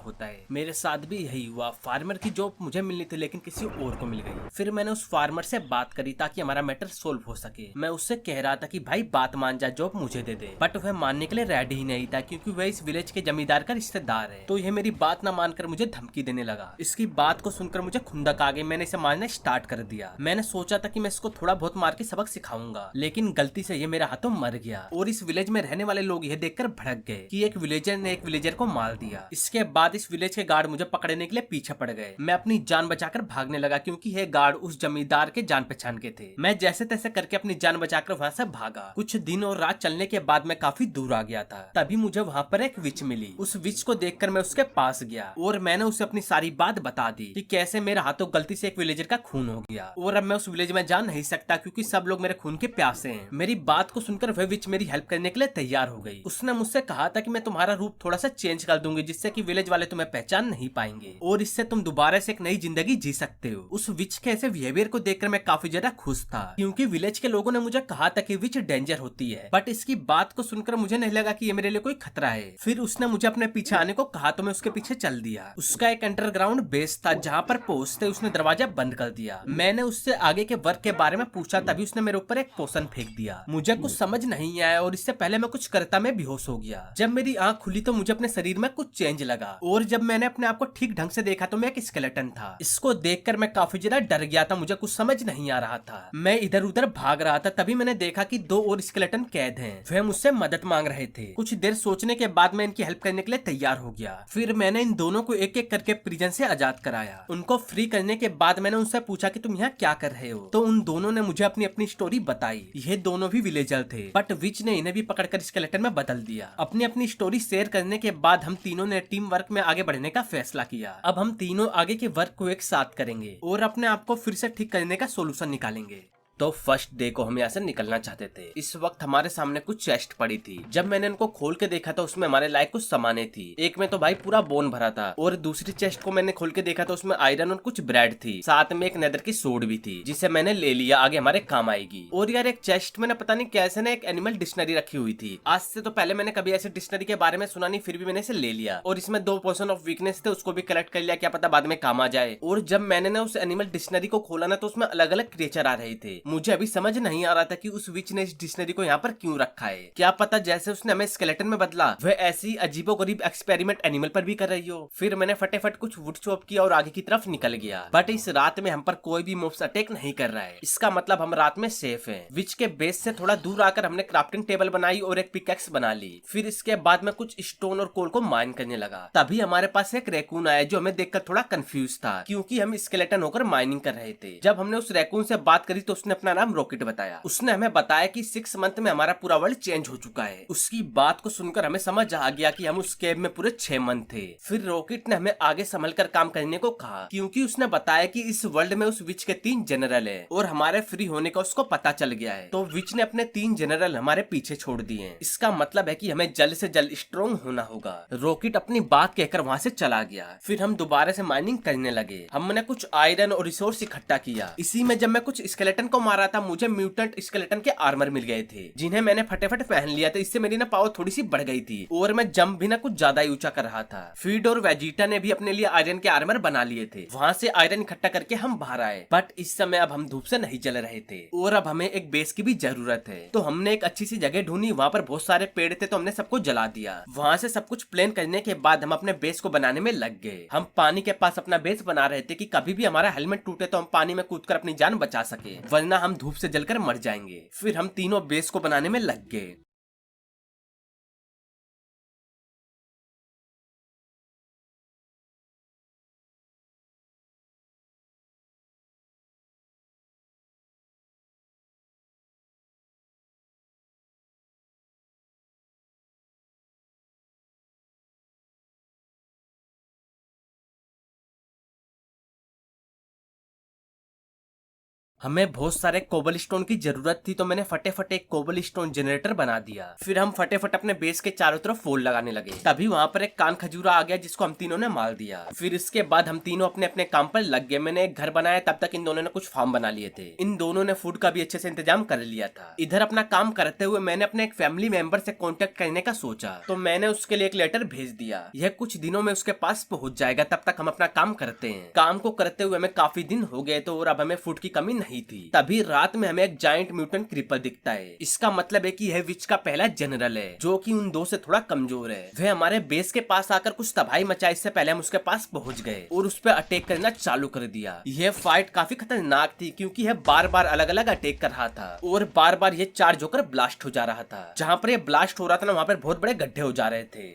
होता है। मेरे साथ भी यही हुआ, फार्मर की जॉब मुझे मिलनी थी लेकिन किसी और को मिल गई। फिर मैंने उस फार्मर से बात करी ताकि हमारा मैटर सोल्व हो सके। मैं उससे कह रहा था कि भाई बात मान जा, जॉब मुझे दे दे, बट वह मानने के लिए रेडी ही नहीं था क्योंकि वह इस विलेज के जमींदार का रिश्तेदार है। तो यह मेरी बात न मानकर मुझे धमकी देने लगा। इसकी बात को सुनकर मुझे खुंदक आ गई। मैंने इसे मारना स्टार्ट कर दिया। मैंने सोचा था कि मैं इसको थोड़ा बहुत मार के सबक सिखाऊंगा, लेकिन गलती से ये मेरे हाथों मर गया। और इस विलेज में रहने वाले लोग यह देखकर भड़क गए कि एक विलेजर ने एक विलेजर को मार दिया। इसके बाद इस विलेज के गार्ड मुझे पकड़ने के लिए पीछे पड़ गए। मैं अपनी जान बचाकर भागने लगा क्योंकि ये गार्ड उस जमींदार के जान पहचान के थे। मैं जैसे तैसे करके अपनी जान बचाकर वहां से भागा। कुछ दिन और रात चलने के बाद मैं काफी दूर आ गया था। तभी मुझे वहां पर एक विच मिली। उस विच को देखकर मैं उसके पास गया और मैंने उसे अपनी सारी बात बता दी कि कैसे मेरे हाथों गलती से एक विलेजर का खून हो गया और अब मैं उस विलेज में जा नहीं सकता क्योंकि सब लोग मेरे खून के प्यासे हैं। मेरी बात को सुनकर वह विच मेरी हेल्प करने के लिए तैयार हो गई। उसने मुझसे कहा था कि मैं तुम्हारा रूप थोड़ा सा चेंज कर दूंगी जिससे कि विलेज वाले तुम्हें पहचान नहीं पाएंगे और इससे तुम दोबारा से एक नई जिंदगी जी सकते हो। उस विच के ऐसे बिहेवियर को देखकर मैं काफी ज्यादा खुश था क्योंकि विलेज के लोगों ने मुझे कहा था कि विच डेंजर होती है, बट इसकी बात को सुनकर मुझे नहीं लगा कि ये मेरे लिए कोई खतरा है। फिर उसने मुझे अपने पीछे आने को कहा तो मैं उसके पीछे चल दिया। उसका एक अंडरग्राउंड बेस था जहाँ पर पहुंचते उसने दरवाजा बंद कर दिया। मैंने उससे आगे के वर्क के बारे में पूछा तभी उसने मेरे ऊपर एक पोशन फेंक दिया। मुझे कुछ समझ नहीं आया और इससे पहले मैं कुछ करता मैं बेहोश हो गया। जब मेरी आंख खुली तो मुझे अपने शरीर में कुछ चेंज लगा और जब मैंने अपने आप को ठीक ढंग से देखा तो मैं एक स्केलेटन था। इसको देखकर मैं काफी ज्यादा डर गया था। मुझे कुछ समझ नहीं आ रहा था। मैं इधर उधर भाग रहा था तभी मैंने देखा कि दो और स्केलेटन कैद हैं। वे मुझसे मदद मांग रहे थे। कुछ देर सोचने के बाद मैं इनकी हेल्प करने के लिए तैयार हो गया। फिर मैंने इन दोनों को एक एक करके प्रिजन से आजाद कराया। उनको फ्री करने के बाद मैंने उनसे पूछा कि तुम यहाँ क्या कर रहे हो, तो उन दोनों ने मुझे अपनी अपनी स्टोरी बताई। ये दोनों भी विलेजर थे बट विच ने इन्हें भी पकड़कर स्केलेटन में बदल दिया। अपनी अपनी स्टोरी शेयर करने के बाद हम तीनों ने टीम वर्क में आगे बढ़ने का फैसला किया। अब हम तीनों आगे के वर्क को एक साथ करेंगे और अपने आप को फिर से ठीक करने का सोल्यूशन निकालेंगे। तो फर्स्ट डे को हम यहाँ से निकलना चाहते थे। इस वक्त हमारे सामने कुछ चेस्ट पड़ी थी। जब मैंने इनको खोल के देखा तो उसमें हमारे लायक कुछ सामानें थी। एक में तो भाई पूरा बोन भरा था और दूसरी चेस्ट को मैंने खोल के देखा तो उसमें आयरन और कुछ ब्रेड थी। साथ में एक नेदर की सोड भी थी जिसे मैंने ले लिया, आगे हमारे काम आएगी। और यार एक चेस्ट में ना पता नहीं कैसे ना एक एनिमल डिक्शनरी रखी हुई थी। आज से तो पहले मैंने कभी ऐसे डिक्शनरी के बारे में सुना नहीं, फिर भी मैंने इसे ले लिया और इसमें 2 पोर्शन ऑफ वीकनेस थे, उसको भी कलेक्ट कर लिया, क्या पता बाद में काम आ जाए। और जब मैंने ना उस एनिमल डिक्शनरी को खोला ना तो उसमें अलग अलग क्रिएचर आ रहे थे। मुझे अभी समझ नहीं आ रहा था कि उस विच ने इस डिक्शनरी को यहाँ पर क्यों रखा है। क्या पता जैसे उसने हमें स्केलेटन में बदला वह ऐसी अजीबोगरीब एक्सपेरिमेंट एनिमल पर भी कर रही हो। फिर मैंने फटाफट कुछ वुड चॉप किया और आगे की तरफ निकल गया। बट इस रात में हम पर कोई भी मोब्स अटैक नहीं कर रहा है, इसका मतलब हम रात में सेफ हैं। विच के बेस से थोड़ा दूर आकर हमने क्राफ्टिंग टेबल बनाई और एक पिकैक्स बना ली। फिर इसके बाद मैं कुछ स्टोन और कोल को माइन करने लगा। तभी हमारे पास एक रैकून आया जो हमें देखकर थोड़ा कंफ्यूज था क्योंकि हम स्केलेटन होकर माइनिंग कर रहे थे। जब हमने उस रैकून से बात करी तो उसने अपना नाम रॉकेट बताया। उसने हमें बताया कि 6 मंथ में हमारा पूरा वर्ल्ड चेंज हो चुका है। उसकी बात को सुनकर हमें समझ आ गया कि हम उस केव में पूरे 6 मंथ थे। फिर रॉकेट ने हमें आगे संभल कर काम करने को कहा क्योंकि उसने बताया कि इस वर्ल्ड में उस विच के 3 जनरल है और हमारे फ्री होने का उसको पता चल गया है। तो विच ने अपने 3 जनरल हमारे पीछे छोड़ दिए हैं। इसका मतलब है कि हमें जल्द से जल्द स्ट्रॉन्ग होना होगा। रॉकेट अपनी बात कहकर वहाँ से चला गया। फिर हम दोबारा से माइनिंग करने लगे। हमने कुछ आयरन और रिसोर्स इकट्ठा किया। इसी में जब मैं कुछ स्केलेटन को मारा था मुझे म्यूटेंट स्केलेटन के आर्मर मिल गए थे जिन्हें मैंने फटाफट पहन लिया था। इससे मेरी ना पावर थोड़ी सी बढ़ गई थी और मैं जंप भी ना कुछ ज्यादा ही ऊंचा कर रहा था। फीड और वेजिटा ने भी अपने लिए आयरन के आर्मर बना लिए थे। वहां से आयरन इकट्ठा करके हम बाहर आए बट इस समय अब हम धूप से नहीं जल रहे थे और अब हमें एक बेस की भी जरूरत है। तो हमने एक अच्छी सी जगह ढूंढी, वहाँ पर बहुत सारे पेड़ थे तो हमने सबको जला दिया। वहां से सब कुछ प्लान करने के बाद हम अपने बेस को बनाने में लग गए। हम पानी के पास अपना बेस बना रहे थे कि कभी भी हमारा हेलमेट टूटे तो हम पानी में कूदकर अपनी जान बचा सके, वरना हम धूप से जलकर मर जाएंगे। फिर हम तीनों बेस को बनाने में लग गए। हमें बहुत सारे कोबल स्टोन की जरूरत थी, तो मैंने फटाफट एक कोबल स्टोन जनरेटर बना दिया। फिर हम फटाफट अपने बेस के चारों तरफ वॉल लगाने लगे। तभी वहाँ पर एक कान खजूरा आ गया जिसको हम तीनों ने मार दिया। फिर इसके बाद हम तीनों अपने अपने काम पर लग गए। मैंने एक घर बनाया, तब तक इन दोनों ने कुछ फार्म बना लिए थे। इन दोनों ने फूड का भी अच्छे से इंतजाम कर लिया था। इधर अपना काम करते हुए मैंने अपने एक फैमिली मेंबर से कांटेक्ट करने का सोचा, तो मैंने उसके लिए एक लेटर भेज दिया। यह कुछ दिनों में उसके पास पहुंच जाएगा, तब तक हम अपना काम करते हैं। काम को करते हुए हमें काफी दिन हो गए तो, और अब हमें फूड की कमी नहीं थी। तभी रात में हमें एक जायंट म्यूटेंट क्रीपर दिखता है। इसका मतलब है कि यह विच का पहला जनरल है, जो कि उन दो से थोड़ा कमजोर है। वह हमारे बेस के पास आकर कुछ तबाही मचाई, इससे पहले हम उसके पास पहुंच गए और उस पर अटैक करना चालू कर दिया। यह फाइट काफी खतरनाक थी, क्योंकि यह बार बार अलग अलग अटैक कर रहा था और बार बार ये चार्ज होकर ब्लास्ट हो जा रहा था। जहाँ पर यह ब्लास्ट हो रहा था ना, वहाँ पर बहुत बड़े गड्ढे हो जा रहे थे।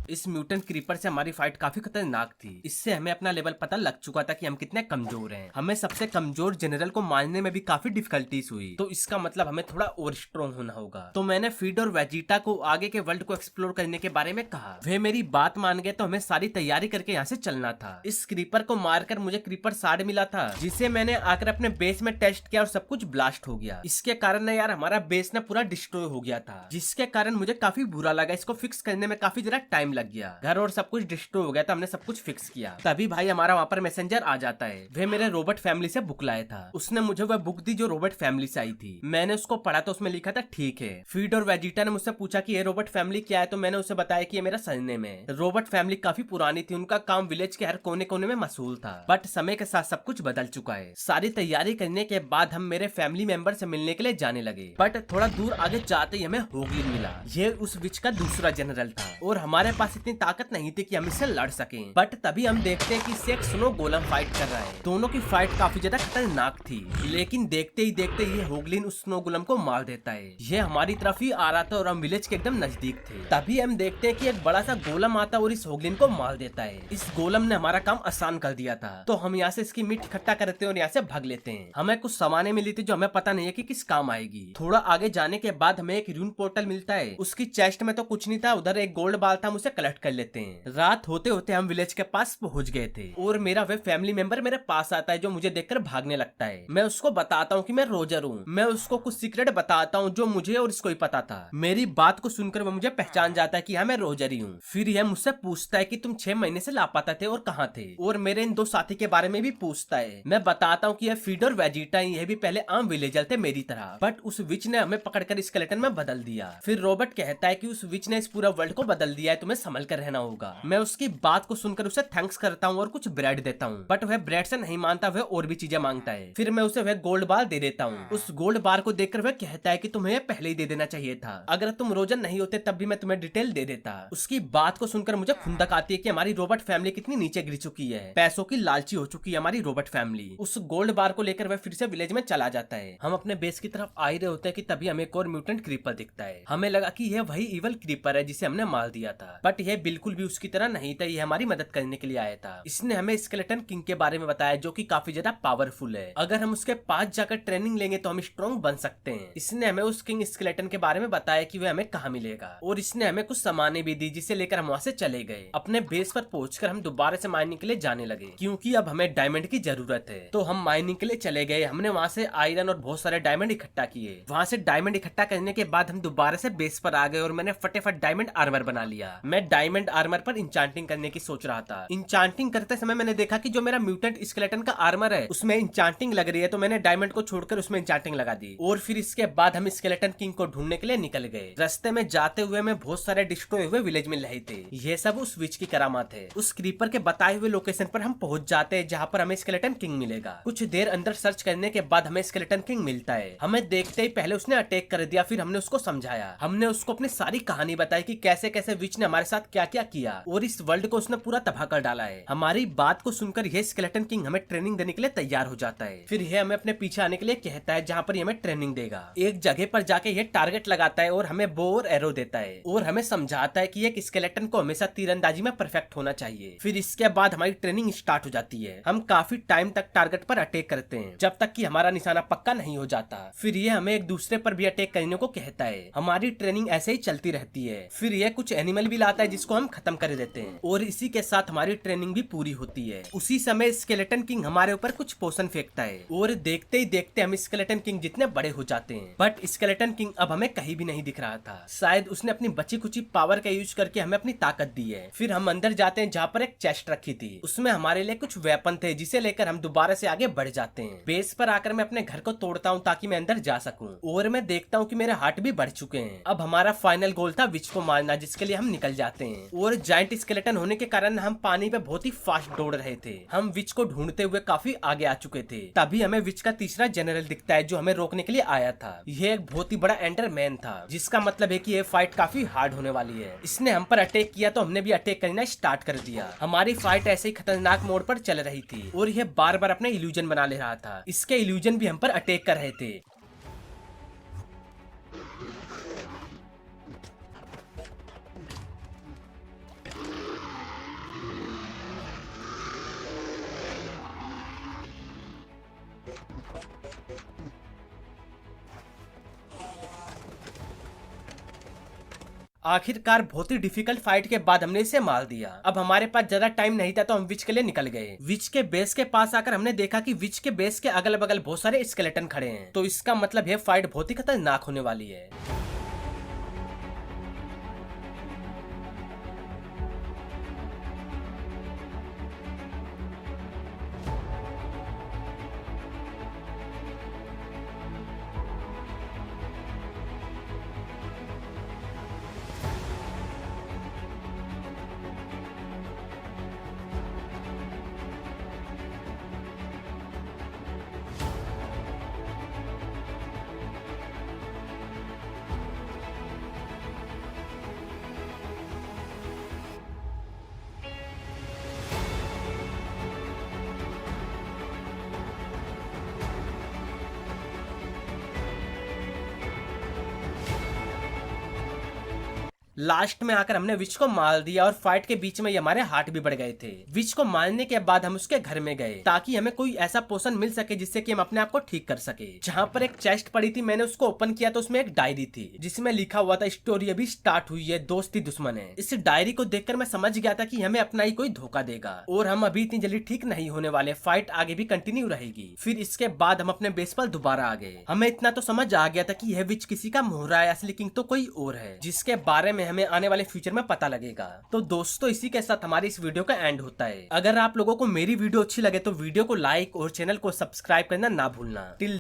इस म्यूटेंट क्रीपर से हमारी फाइट काफी खतरनाक थी। इससे हमें अपना लेवल पता लग चुका था कि हम कितने कमजोर हैं। हमें सबसे कमजोर जनरल को मारने में भी काफी डिफिकल्टीज हुई, तो इसका मतलब हमें थोड़ा और स्ट्रॉन्ग होना होगा। तो मैंने फीड और वेजिटा को आगे के वर्ल्ड को एक्सप्लोर करने के बारे में कहा। वे मेरी बात मान गए, तो हमें सारी तैयारी करके यहाँ से चलना था। इस क्रीपर को मारकर मुझे क्रीपर साड़ मिला था, जिसे मैंने आकर अपने बेस में टेस्ट किया और सब कुछ ब्लास्ट हो गया। इसके कारण ना यार हमारा बेस ना पूरा डिस्ट्रॉय हो गया था, जिसके कारण मुझे काफी बुरा लगा। इसको फिक्स करने में काफी ज्यादा टाइम लग गया। घर और सब कुछ डिस्ट्रॉय हो गया था, हमने सब कुछ फिक्स किया। तभी भाई हमारा वहाँ पर मैसेंजर आ जाता है। वह मेरे रोबोट फैमिली से बुक लाया था। उसने मुझे वह बुक दी जो रोबोट फैमिली से आई थी। मैंने उसको पढ़ा तो उसमें लिखा था ठीक है। फीड और वेजिटा ने मुझसे पूछा कि ये रोबोट फैमिली क्या है, तो मैंने उसे बताया कि ये मेरा सरनेम है। रोबोट फैमिली काफी पुरानी थी, उनका काम विलेज के हर कोने कोने में मशहूर था, बट समय के साथ सब कुछ बदल चुका है। सारी तैयारी करने के बाद हम मेरे फैमिली मेंबर से मिलने के लिए जाने लगे, बट थोड़ा दूर आगे जाते ही हमें होगलिन मिला। ये उस विच का दूसरा जनरल था और हमारे पास इतनी ताकत नहीं थी कि हम इससे लड़ सकें। बट तभी हम देखते हैं कि इससे एक स्नो गोलम फाइट कर रहा है। दोनों की फाइट काफी ज्यादा खतरनाक थी, लेकिन देखते ही देखते ये होगलिन उस स्नो गोलम को मार देता है। ये हमारी तरफ ही आ रहा था और हम विलेज के एकदम नजदीक थे। तभी हम देखते हैं कि एक बड़ा सा गोलम आता और इस होगलिन को मार देता है। इस गोलम ने हमारा काम आसान कर दिया था, तो हम यहाँ से इसकी मीट इकट्ठा करते हैं और यहाँ से भाग लेते हैं। हमें कुछ सामानें मिली थी जो हमें पता नहीं है कि किस काम आएगी। थोड़ा आगे जाने के बाद हमें एक रून पोर्टल मिलता है। उसकी चेस्ट में तो कुछ नहीं था, उधर एक गोल्ड बाल था, हम उसे कलेक्ट कर लेते हैं। रात होते होते हम विलेज के पास पहुंच गए थे और मेरा वे फैमिली मेंबर मेरे पास आता है, जो मुझे देखकर भागने लगता है। मैं उसको बताता हूँ कि मैं रोजर हूँ। मैं उसको कुछ सीक्रेट बताता हूँ जो मुझे और इसको ही पता था। मेरी बात को सुनकर वो मुझे पहचान जाता है कि हाँ मैं रोजर ही हूँ। फिर यह मुझसे पूछता है कि तुम 6 महीने से लापता थे और कहाँ थे, और मेरे इन 2 साथी के बारे में भी पूछता है। मैं बताता हूँ कि यह फीड और वेजिटा यह भी पहले आम विलेजर थे मेरी तरह, बट उस विच ने हमें पकड़कर स्केलेटन में बदल दिया। फिर रॉबर्ट कहता है कि उस विच ने इस पूरा वर्ल्ड को बदल दिया है, तुम्हें संभल कर रहना होगा। मैं उसकी बात को सुनकर उसे थैंक्स करता हूँ और कुछ ब्रेड देता हूँ, बट वह ब्रेड से नहीं मानता, वह और भी चीजें मांगता है। फिर मैं उसे वह गोल्ड बार दे देता हूँ। उस गोल्ड बार को देखकर वह कहता है कि तुम्हें पहले ही दे देना चाहिए था, अगर तुम रोजर नहीं होते तब भी मैं तुम्हें डिटेल दे देता। उसकी बात को सुनकर मुझे खुंदक आती है कि हमारी रोबोट फैमिली कितनी नीचे गिर चुकी है, पैसों की लालची हो चुकी है हमारी रोबोट फैमिली। उस गोल्ड बार को लेकर वह फिर से विलेज में चला जाता है। हम अपने बेस की तरफ आ ही रहे होते हैं कि तभी हमें एक और म्यूटेंट क्रीपर दिखता है। हमें लगा कि यह वही इवल क्रीपर है जिसे हमने मार दिया था, बट यह बिल्कुल भी उसकी तरह नहीं था। यह हमारी मदद करने के लिए आया था। इसने हमें स्केलेटन किंग के बारे में बताया, जो कि काफी ज्यादा पावरफुल है। अगर हम उसके पास जाकर ट्रेनिंग लेंगे तो हम स्ट्रॉन्ग बन सकते हैं। इसने हमें उस किंग स्केलेटन के बारे में बताया कि वह हमें कहाँ मिलेगा, और इसने हमें कुछ सामानें भी दी जिसे लेकर हम वहाँ से चले गए। अपने बेस पर पहुंचकर हम दोबारा से माइनिंग के लिए जाने लगे, क्योंकि अब हमें डायमंड की जरूरत है। तो हम माइनिंग के लिए चले गए। हमने वहाँ से आयरन और बहुत सारे डायमंड इकट्ठा किए। वहाँ से डायमंड इकट्ठा करने के बाद हम दोबारा से बेस पर आ गए और मैंने फटाफट डायमंड आर्मर बना लिया। मैं डायमंड आर्मर पर इंचांटिंग करने की सोच रहा था। इंचांटिंग करते समय मैंने देखा कि जो मेरा म्यूटेंट स्केलेटन का आर्मर है उसमें इंचांटिंग लग रही है, तो मैंने डायमंड को छोड़कर उसमें इंचांटिंग लगा दी। और फिर इसके बाद हम स्केलेटन किंग को ढूंढने के लिए निकल गए। रास्ते में जाते हुए हमें बहुत सारे डिस्ट्रॉय हुए विलेज मिल रहे थे। ये सब उस विच की करामात है। उस क्रीपर के बताए हुए लोकेशन पर हम पहुंच जाते हैं, जहाँ पर हमें स्केलेटन किंग मिलेगा। कुछ देर अंदर सर्च करने के बाद हमें स्केलेटन किंग मिलता है। हमें देखते ही पहले उसने अटैक कर दिया, फिर हमने उसको समझाया। हमने उसको अपनी सारी कहानी बताई कि कैसे कैसे विच ने हमारे साथ क्या क्या किया और इस वर्ल्ड को उसने पूरा तबाह कर डाला है। हमारी बात को सुनकर यह स्केलेटन किंग हमें ट्रेनिंग देने के लिए तैयार हो जाता है। फिर यह हमें अपने पीछे आने के लिए कहता है जहाँ पर ये हमें ट्रेनिंग देगा। एक जगह पर जाके ये टारगेट लगाता है और हमें बो और एरो देता है और हमें समझाता है कि एक स्केलेटन को हमेशा तीरंदाजी में परफेक्ट होना चाहिए। फिर इसके बाद हमारी ट्रेनिंग स्टार्ट हो जाती है। हम काफी टाइम तक टारगेट पर अटैक करते हैं जब तक कि हमारा निशाना पक्का नहीं हो जाता। फिर ये हमें एक दूसरे पर भी अटैक करने को कहता है। हमारी ट्रेनिंग ऐसे ही चलती रहती है। फिर ये कुछ एनिमल भी लाता है जिसको हम खत्म कर देते हैं और इसी के साथ हमारी ट्रेनिंग भी पूरी होती है। उसी समय स्केलेटन किंग हमारे ऊपर कुछ पोशन फेंकता है और देखते ही देखते हम स्केलेटन किंग जितने बड़े हो जाते हैं। बट स्केलेटन किंग अब हमें कहीं भी नहीं दिख रहा था। शायद उसने अपनी बची कुची पावर का यूज करके हमें अपनी ताकत दी है। फिर हम अंदर जाते हैं जहाँ पर एक चेस्ट रखी थी। उसमें हमारे लिए कुछ वेपन थे जिसे लेकर हम दोबारा से आगे बढ़ जाते हैं। बेस पर आकर मैं अपने घर को तोड़ता हूँ ताकि मैं अंदर जा सकूं और मैं देखता हूँ कि मेरे हार्ट भी बढ़ चुके हैं। अब हमारा फाइनल गोल था विच को मारना, जिसके लिए हम निकल जाते हैं और जायंट स्केलेटन होने के कारण हम पानी पे बहुत ही फास्ट दौड़ रहे थे। हम विच को ढूंढते हुए काफी आगे आ चुके थे। तभी हमें विच का तीसरा जनरल दिखता है जो हमें रोकने के लिए आया था। यह एक बहुत ही बड़ा एंडरमैन था, जिसका मतलब है कि यह फाइट काफी हार्ड होने वाली है। इसने हम पर अटैक किया तो हमने भी अटैक करना स्टार्ट कर दिया। हमारी फाइट ऐसे ही खतरनाक मोड पर चल रही थी और यह बार बार अपने इल्यूजन बना ले रहा था। इसके इल्यूजन भी हम पर अटैक कर रहे थे। आखिरकार बहुत ही डिफिकल्ट फाइट के बाद हमने इसे मार दिया। अब हमारे पास ज्यादा टाइम नहीं था तो हम विच के लिए निकल गए। विच के बेस के पास आकर हमने देखा कि विच के बेस के अगल बगल बहुत सारे स्केलेटन खड़े हैं, तो इसका मतलब यह फाइट बहुत ही खतरनाक होने वाली है। लास्ट में आकर हमने विच को मार दिया और फाइट के बीच में हमारे हार्ट भी बढ़ गए थे। विच को मारने के बाद हम उसके घर में गए ताकि हमें कोई ऐसा पोशन मिल सके जिससे कि हम अपने आप को ठीक कर सके। जहाँ पर एक चेस्ट पड़ी थी, मैंने उसको ओपन किया तो उसमें एक डायरी थी जिसमें लिखा हुआ था स्टोरी अभी स्टार्ट हुई है, दोस्ती दुश्मन है। इस डायरी को देखकर मैं समझ गया था कि हमें अपना ही कोई धोखा देगा और हम अभी इतनी जल्दी ठीक नहीं होने वाले। फाइट आगे भी कंटिन्यू रहेगी। फिर इसके बाद हम अपने बेस पर दोबारा आ गए। हमें इतना तो समझ आ गया था कि यह विच किसी का मोहरा है, असली किंग तो कोई और है, जिसके बारे में हमें आने वाले फ्यूचर में पता लगेगा। तो दोस्तों, इसी के साथ हमारी इस वीडियो का एंड होता है। अगर आप लोगों को मेरी वीडियो अच्छी लगे तो वीडियो को लाइक और चैनल को सब्सक्राइब करना ना भूलना। टिल